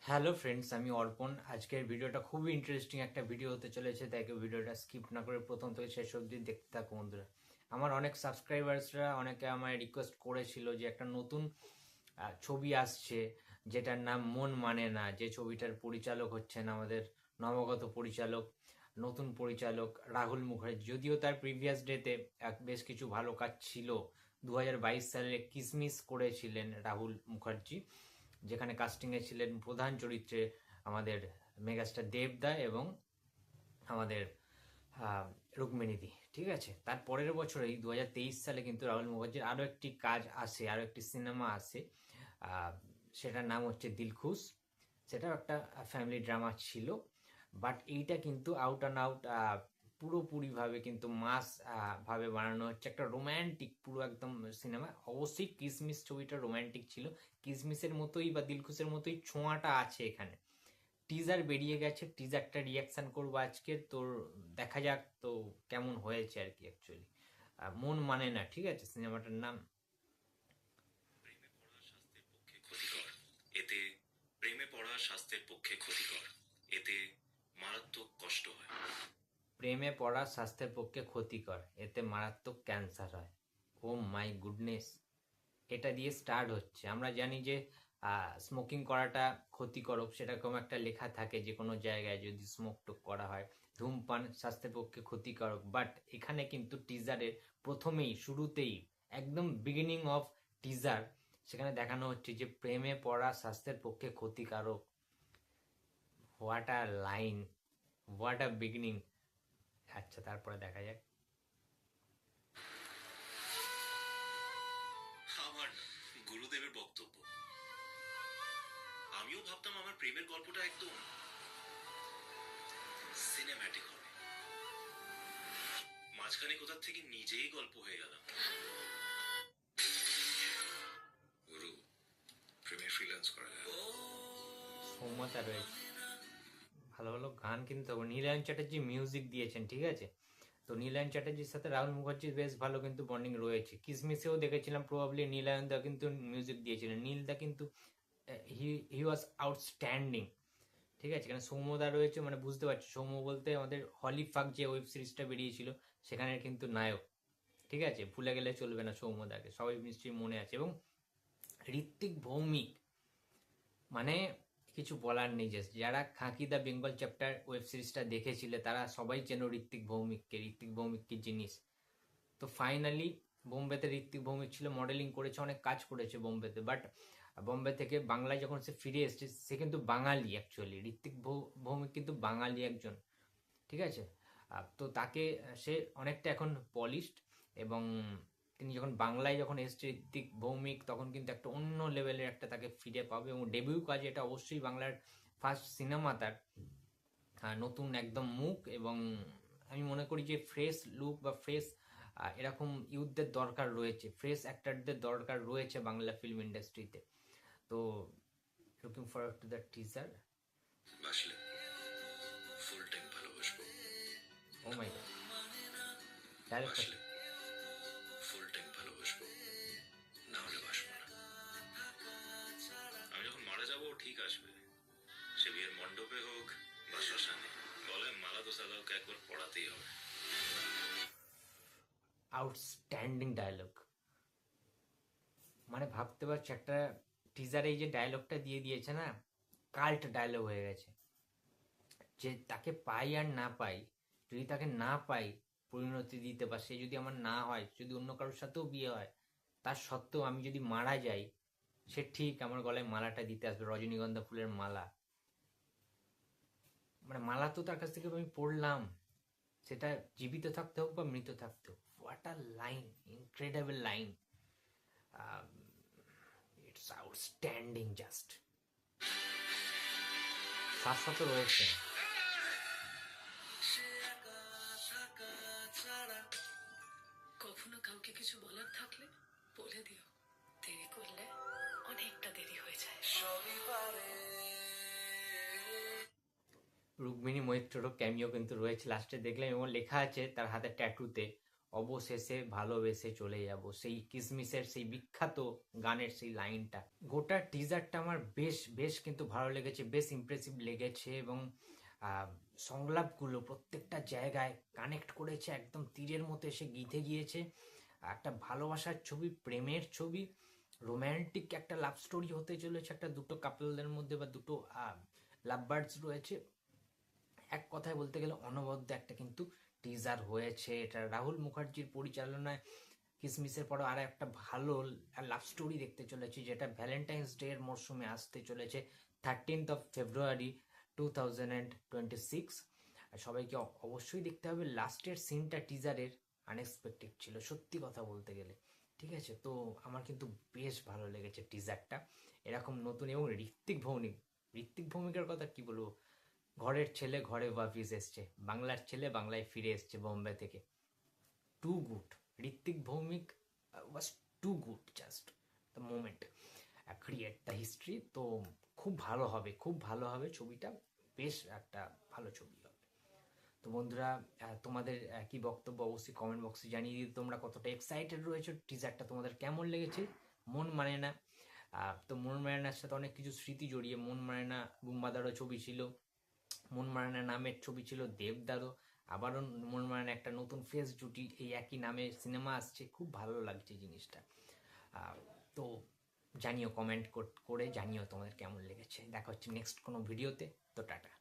Hello friends, আমি অর্পণ। আজকের ভিডিওটা খুবই ইন্টারেস্টিং একটা ভিডিও হতে চলেছে, তাই ভিডিওটা স্কিপ না করে প্রথম থেকে শেষ অবধি দেখতে থাকো বন্ধুরা। আমার অনেক সাবস্ক্রাইবার্সরা অনেকে আমায় রিকোয়েস্ট করেছিল যে একটা নতুন ছবি আসছে যেটার নাম মন মানে না, যে ছবিটার পরিচালক হচ্ছেন আমাদের নবাগত পরিচালক, নতুন পরিচালক রাহুল মুখার্জি। যদিও তার প্রিভিয়াস ডেতে বেশ কিছু ভালো কাজ ছিল। 2022 সালে কিসমিস করেছিলেন রাহুল মুখার্জি, যেখানে কাস্টিংয়ে ছিলেন প্রধান চরিত্রে আমাদের মেগাস্টার দেবদা এবং আমাদের রুক্মিণীদি। ঠিক আছে, তার পরের বছরেই 2023 সালে কিন্তু রাহুল মুখার্জির আরও একটি কাজ আসে, আরও একটি সিনেমা আসে। আহ, সেটার নাম হচ্ছে দিলখুশ। সেটাও একটা ফ্যামিলি ড্রামা ছিল, বাট এইটা কিন্তু আউট অ্যান্ড আউট পুরোপুরিভাবে কিন্তু মাস ভাবে বানানো হচ্ছে, একটা রোম্যান্টিক পুরো একদম সিনেমা। অবশ্যই কিসমিস ছবিটা রোম্যান্টিক ছিল, কিসমিসের মতোই বা দিলখুশের মতোই ছোঁয়াটা আছে এখানে। টিজার বেরিয়ে গেছে, টিজারটা রিয়াকশন করবো আজকে, তোর দেখা যাক তো কেমন হয়েছে আর কি। অ্যাকচুয়ালি মন মানে না, ঠিক আছে সিনেমাটার নাম। এতে প্রেমে পড়া স্বাস্থ্যের পক্ষে ক্ষতিকর, এতে মারাত্মক কষ্ট হয়। প্রেমে পড়া স্বাস্থ্যের পক্ষে ক্ষতিকর, এতে মারাত্মক ক্যান্সার হয়। ও মাই গুডনেস, এটা দিয়ে স্টার্ট হচ্ছে। আমরা জানি যে স্মোকিং করাটা ক্ষতিকারক, সেরকম একটা লেখা থাকে যে কোনো জায়গায় যদি স্মোক টোক করা হয়, ধূমপান স্বাস্থ্যের পক্ষে ক্ষতিকারক। বাট এখানে কিন্তু টিজারের প্রথমেই শুরুতেই একদম বিগিনিং অফ টিজার সেখানে দেখানো হচ্ছে যে প্রেমে পড়া স্বাস্থ্যের পক্ষে ক্ষতিকারক। What a line, what a beginning. আচ্ছা, তারপরে দেখা যাক। আমার না, গুরুদেবের বক্তব্য। আমিও ভাবতাম আমার প্রেমের গল্পটা একদম সিনেম্যাটিক হবে, মাঝখানে কোথা থেকে নিজেই গল্প হয়ে গেলাম। গুরু, প্রেমে ফ্রিল্যান্স করা যায়। সৌমতা রয়েছে, ভালো ভালো গান কিন্তু নীলায়ন চ্যাটার্জি মিউজিক দিয়েছেন, ঠিক আছে। তো নীলায়ন চ্যাটার্জির সাথে রাহুল মুখার্জির বেশ ভালো কিন্তু বন্ডিং রয়েছে। কিসমিসেও দেখেছিলাম প্রবাবলি নীলায়ন দা কিন্তু মিউজিক দিয়েছিলেন। নীলদা কিন্তু হি হি ওয়াজ আউটস্ট্যান্ডিং, ঠিক আছে। এখানে সৌম্যদা রয়েছে, মানে বুঝতে পারছি সৌম্য বলতে আমাদের হলিফাক যে ওয়েব সিরিজটা বেরিয়েছিল সেখানে কিন্তু নায়ক, ঠিক আছে। ভুলে গেলে চলবে না সৌম্যদাকে, সবাই নিশ্চয়ই মনে আছে। এবং ঋত্বিক ভৌমিক, মানে কিছু বলার নেই। যে যারা খাঁকি দ্য বেঙ্গল চ্যাপ্টার ওয়েব সিরিজটা দেখেছিলে তারা সবাই চেনো ঋত্বিক ভৌমিককে। ঋত্বিক ভৌমিক কি জিনিস। তো ফাইনালি বোম্বেতে ঋত্বিক ভৌমিক ছিল, মডেলিং করেছে, অনেক কাজ করেছে বোম্বেতে। বাট বোম্বে থেকে বাংলায় যখন সে ফিরে এসেছে, সে কিন্তু বাঙালি অ্যাকচুয়ালি। ঋত্বিক ভৌমিক কিন্তু বাঙালি একজন, ঠিক আছে। তো তাকে সে অনেকটা এখন পলিশড, এবং তিনি যখন বাংলায় যখন এসছে ঋত্বিক ভৌমিক, তখন কিন্তু একটা অন্য লেভেলের একটা তাকে ফিরে পাবে। এবং ডেবিউ কাজ এটা অবশ্যই, বাংলার ফার্স্ট সিনেমা তার, নতুন একদম মুখ। এবং আমি মনে করি যে ফ্রেশ লুক বা ফ্রেশ এরকম ইউথদের দরকার রয়েছে, ফ্রেশ অ্যাক্টরদের দরকার রয়েছে বাংলা ফিল্ম ইন্ডাস্ট্রিতে। তো looking forward to the teaser. বাসলে ফুল টাইম ভালোবাসবো। Oh my god, director. বাসলে ফুল টাইম ভালোবাসবো, না হলে বাসবো না। আমি যখন মারা যাবো ও ঠিক আসবে, সে বিয়ের মণ্ডপে হোক বা শ্মশানে, গলায় মালা তো সাদাওকে একবার পড়াতেই হবে। আউটস্ট্যান্ডিং ডায়লগ, মানে ভাবতে পারছি একটা টিজারে এই যে ডায়লগটা দিয়ে দিয়েছে না, কাল্ট ডায়লগ হয়ে গেছে। যে তাকে পাই আর না পাই, যদি তাকে না পাই পরিণতি দিতে, বা সে যদি আমার না হয়, যদি অন্য কারোর সাথেও বিয়ে হয়, তার সত্ত্বেও আমি যদি মারা যাই, সে ঠিক আমার গলায় মালাটা দিতে আসবে, রজনীগন্ধা ফুলের মালা। মানে মালা তো তার কাছ থেকে আমি পড়লাম, সেটা জীবিত থাকতে হোক বা মৃত থাকতে হোক। What a line, incredible line. It's outstanding just. শাশ্বত রয়েছে। কখনো কাউকে কিছু বলার থাকলে বলে দিও, দেরি করলে অনেকটা দেরি হয়ে যায়। রুক্মিণী মৈত্ররও ক্যামিও কিন্তু রয়েছে লাস্টে দেখলাম, এবং লেখা আছে তার হাতে ট্যাটুতে অবশেষে ভালোবেসে চলে যাব, সেই কিসমিসের সেই বিখ্যাত গানের সেই লাইনটা। গোটা টিজারটা আমার বেশ বেশ কিন্তু ভালো লেগেছে, বেশ ইমপ্রেসিভ লেগেছে, এবং সংলাপগুলো প্রত্যেকটা জায়গায় কানেক্ট করেছে, একদম তীরের মতো এসে গিথে গিয়েছে। একটা ভালোবাসার ছবি, প্রেমের ছবি, রোম্যান্টিক একটা লাভ স্টোরি হতে চলেছে একটা দুটো কাপলদের মধ্যে, বা দুটো লাভ বার্ডস রয়েছে। এক কথায় বলতে গেলে অনবদ্য একটা কিন্তু টিজার হয়েছে। এটা রাহুল মুখার্জির পরিচালনায় কিসমিসের পরও আর একটা ভালো লাভ স্টোরি দেখতে চলেছি, যেটা ভ্যালেন্টাইন্স ডে এর মরশুমে আসতে চলেছে 13th February 2026। আর সবাইকে অবশ্যই দেখতে হবে। লাস্টের সিনটা টিজারের আনএক্সপেক্টেড ছিল সত্যি কথা বলতে গেলে, ঠিক আছে? তো আমার কিন্তু বেশ ভালো লেগেছে টিজারটা, এরকম নতুন। এবং ঋত্বিক ভৌমিকের কথা কি বলবো, ঘরের ছেলে ঘরে ওয়াপিস এসছে, বাংলার ছেলে বাংলায় ফিরে এসছে বোম্বে থেকে। Too good, Ritwik Bhowmik was too good, just the moment create the history. তো খুব ভালো হবে, খুব ভালো হবে ছবিটা, বেশ একটা ভালো ছবি হবে। তো বন্ধুরা, তোমাদের কি বক্তব্য অবশ্যই কমেন্ট বক্সে জানিয়ে দিও। তোমরা কতটা এক্সাইটেড রয়েছে, টিজারটা তোমাদের কেমন লেগেছে? মন মানে না, তো মন মানে নার সাথে অনেক কিছু স্মৃতি জড়িয়ে। মন মানে না বুম্বাদারও ছবি ছিল, মন মানে না নামের ছবি ছিল দেবদারও, আবারও মন মানে না একটা নতুন ফেস জুটি, এই একই নামে সিনেমা আসছে, খুব ভালো লাগছে জিনিসটা। তো জানিও, কমেন্ট করে জানিও তোমাদের কেমন লেগেছে। দেখা হচ্ছে নেক্সট কোনো ভিডিওতে। তো টাটা।